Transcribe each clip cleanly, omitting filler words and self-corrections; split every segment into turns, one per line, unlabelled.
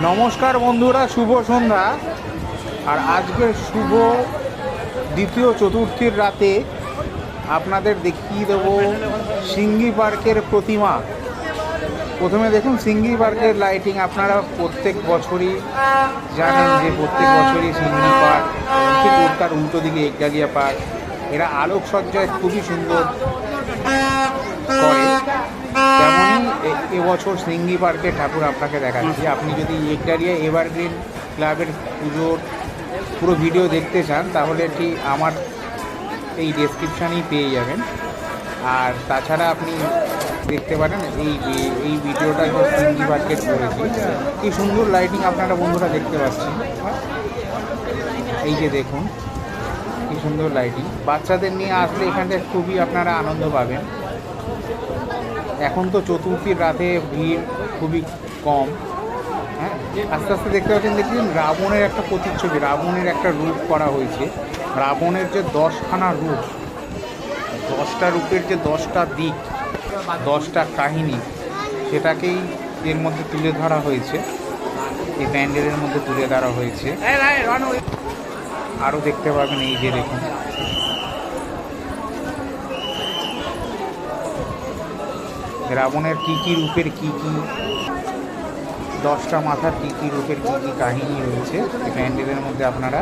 নমস্কার বন্ধুরা, শুভ সন্ধ্যা। আর আজকে শুভ দ্বিতীয় চতুর্থীর রাতে আপনাদের দেখিয়ে দেব সিঙ্গি পার্কের প্রতিমা। প্রথমে দেখুন সিঙ্গি পার্কের লাইটিং। আপনারা প্রত্যেক বছরই জানেন যে প্রত্যেক বছরই সিঙ্গি পার্ক, ঠিক তার উল্টো দিকে একডালিয়া পার্ক, এরা আলোকসজ্জায় খুবই সুন্দর করে। তেমনই এবছর সিঙ্গি পার্কের ঠাকুর আপনাকে দেখাচ্ছি। আপনি যদি একডালিয়া এভারগ্রিন ক্লাবের পুজোর পুরো ভিডিও দেখতে চান তাহলে ঠিক আমার এই ডেসক্রিপশানেই পেয়ে যাবেন। আর তাছাড়া আপনি দেখতে পারেন এই ভিডিওটা সিঙ্গি পার্কের করেছি। কি সুন্দর লাইটিং আপনারা বন্ধুরা দেখতে পাচ্ছেন। এই যে দেখুন কি সুন্দর লাইটিং। বাচ্চাদের নিয়ে আসলে এখানটায় খুবই আপনারা আনন্দ পাবেন। এখন তো চতুর্থীর রাতে ভিড় খুবই কম। হ্যাঁ, আস্তে আস্তে দেখতে দেখছেন রাবণের একটা প্রতিচ্ছবি, রাবণের একটা রূপ করা হয়েছে। রাবণের যে 10খানা রূপ, 10টা রূপের যে 10টা দিক, 10টা কাহিনী, সেটাকেই এর মধ্যে তুলে ধরা হয়েছে, এই প্যান্ডেলের মধ্যে তুলে ধরা হয়েছে। আরও দেখতে পাবেন এই যে দেখুন রাবণের কী কী রূপের কী কী 10টা মাথার কী কী রূপের কী কী কাহিনী রয়েছে এই প্যান্ডেলের মধ্যে আপনারা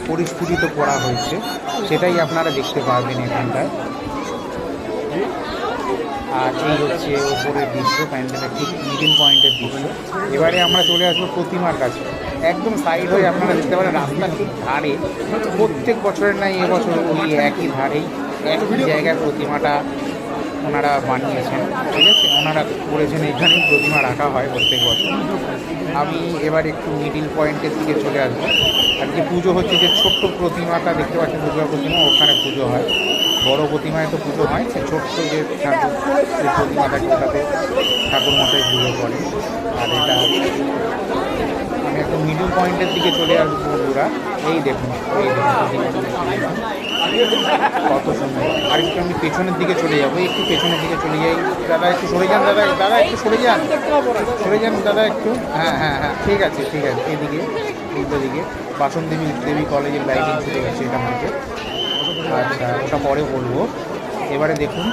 পরিস্ফুটিত করা হয়েছে, সেটাই আপনারা দেখতে পাবেন এখানটায়। আর এই হচ্ছে ওপরের দৃশ্য, প্যান্ডেলের ঠিক মিডিল পয়েন্টের দৃশ্য। এবারে আমরা চলে আসবো প্রতিমার কাছে। একদম সাইড হয়ে আপনারা দেখতে পারেন রাস্তার ঠিক ধারে, প্রত্যেক বছরের নাই এবছর ওই একই ধারেই একই জায়গায় প্রতিমাটা ওনারা বানিয়েছেন। ঠিক আছে, ওনারা করেছেন, এখানেই প্রতিমা রাখা হয় প্রত্যেক বছর। আমি এবার একটু মিডিল পয়েন্টের দিকে চলে আসবো। আর যে পুজো হচ্ছে, যে ছোট্ট প্রতিমাটা দেখতে পাচ্ছেন দুর্গা প্রতিমা, ওখানে পুজো হয়। বড় প্রতিমায় তো পুজো হয়, সে ছোট্ট যে ঠাকুর সেই প্রতিমাটাকে ওটাতে ঠাকুর মশাই পুজো করে। আর এটা আমি একটু মিডিল পয়েন্টের দিকে চলে আসবো বন্ধুরা। এই দেখুন কত সুন্দর। আর একটু আমি পেছনের দিকে চলে যাবো, একটু পেছনের দিকে চলে যাই। দাদা একটু সরে যান, দাদা একটু সরে যান দাদা একটু। হ্যাঁ, ঠিক আছে এদিকে উল্টো দিকে বাসন দেবী কলেজের লাইটিং শুরু হচ্ছে এখান থেকে। আচ্ছা, ওটা পরে বলবো। এবারে দেখুন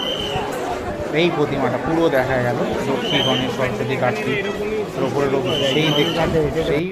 এই প্রতিমাটা পুরো দেখা গেল, লক্ষ্মী গণেশ সরস্বতী কার্তিক ওপরে সেই দেখছেন সেই